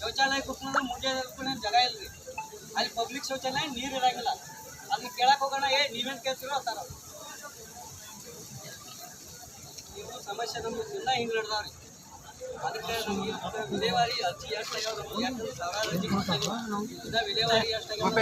ಶೌಚಾಲಯ ಕುತ್ಕೊಂಡ್ರೆ ಮುಂಜಾನೆ ಜಾಗ ಇಲ್ರಿ, ಅಲ್ಲಿ ಪಬ್ಲಿಕ್ ಶೌಚಾಲಯ ನೀರು ಇರಂಗಿಲ್ಲ. ಅದನ್ನ ಕೇಳಕ್ ಹೋಗೋಣ, ನೀವೇನು ಕೇಳ್ತಿರೋ ಅಂತಾರ. ಇವು ಸಮಸ್ಯೆ ನಮ್ಗೆ ದಿನ ಹಿಂಗೆ ನಡೆದಾವ್ರಿ. ಅದಕ್ಕೆ ನಮ್ಗೆ ವಿಲೇವಾರಿ ಅರ್ಜಿ ಎಷ್ಟಾಗ್ಯಾವ, ಯಾಕಂದ್ರೆ ಸಾವಿರಾರು ಅರ್ಜಿ ಕೊಡ್ತೀವಿ, ಇನ್ನ ವಿಲೇವಾರಿ ಎಷ್ಟಾಗ್ಯಾವ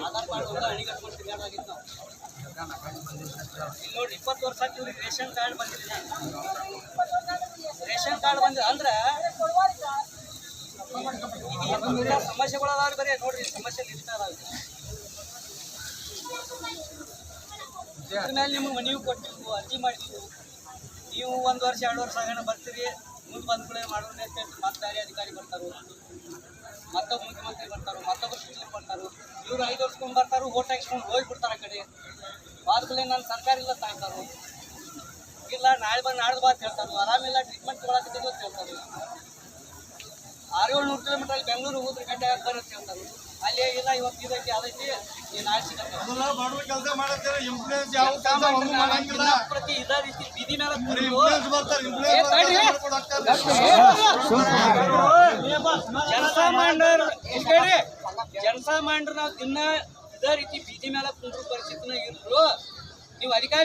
ಆಧಾರ್ ಕಾರ್ಡ್ ಅಣಿ ಕಟ್ಕೊಂಡು ತಿರ್ಗಾಡಾಗಿತ್ತು ನಾವು. ನೋಡಿ 20 ವರ್ಷ ಆಯ್ತು ರೇಷನ್ ಕಾರ್ಡ್ ಬಂದಿಲ್ಲ. ರೇಷನ್ ಕಾರ್ಡ್ ಬಂದಿಲ್ಲ ಅಂದ್ರೆ ಸಮಸ್ಯೆಗಳದಾವ್ರಿ. ಬರೀ ನೋಡ್ರಿ ಸಮಸ್ಯೆ ನಿಲ್ತಾ ಇದಾವೆ. ಇದ್ರ ಮೇಲೆ ನಿಮ್ಗೆ ನೀವು ಕೊಟ್ಟಿದ್ದು ಅರ್ಜಿ ಮಾಡಿದ್ದು, ನೀವು 1 ವರ್ಷ 2 ವರ್ಷ ಆಗೋಣ ಬರ್ತೀರಿ, ಮುಂದೆ ಬಂದ ಕೂಡ ಮಾಡೋಣ ಅಂತ ಮತ್ತೆ ಬೇರೆ ಅಧಿಕಾರಿ ಬರ್ತಾರೋ, ಮತ್ತೊಬ್ಬ ಮುಖ್ಯಮಂತ್ರಿ ಬರ್ತಾರೋ, ಮತ್ತೊಬ್ಬ ಸಚಿವರು ಬರ್ತಾರೋ, ಇವ್ರು 5 ವರ್ಷಕ್ಕೊಮ್ಮೆ ಬರ್ತಾರೋ, ಓಟ್ ಹಾಕ್ಸ್ಕೊಂಡು ಹೋಗ್ಬಿಡ್ತಾರೆ ಆ ಕಡೆ. ಆದ್ಮೇಲೆ ನಾನು ಸರ್ಕಾರ ಇಲ್ಲ ತಾಯ್ತಾರೋ, ಇಲ್ಲ ನಾಳೆ ಬಂದು ನಾಡ್ದು ಬಾತ್ ಹೇಳ್ತಾರೋ, ಆರಾಮಿಲ್ಲ ಟ್ರೀಟ್ಮೆಂಟ್ ತೊಗೊಳಕತ್ತಿದ್ದು ಅಂತ ಹೇಳ್ತಾರೆ. 600-700 ಕಿಲೋಮೀಟರ್ ಅಲ್ಲಿ ಬೆಂಗಳೂರು ಹೋದ್ರೆ ಗಂಟೆ ಬರುತ್ತೆ ಹೇಳ್ತಾರೆ. ಅಲ್ಲಿ ಇಲ್ಲ ಇವತ್ತು ಇದೈತಿ ಅದೈತಿ ನಾಳೆ ಸಿಗತ್ತೆ. ಪ್ರತಿ ಇದೇ ರೀತಿ ಬೀದಿ ಮೇಲೆ ಜನಸಾಮಾನ್ಯರು ನಾವು ದಿನ ಇದೇ ರೀತಿ ಬೀದಿ ಮೇಲೆ ಕುಂಡ್ರು ಪರಿಸ್ಥಿತಿನ ಇದ್ರು. ನೀವು ಅಧಿಕಾರಿ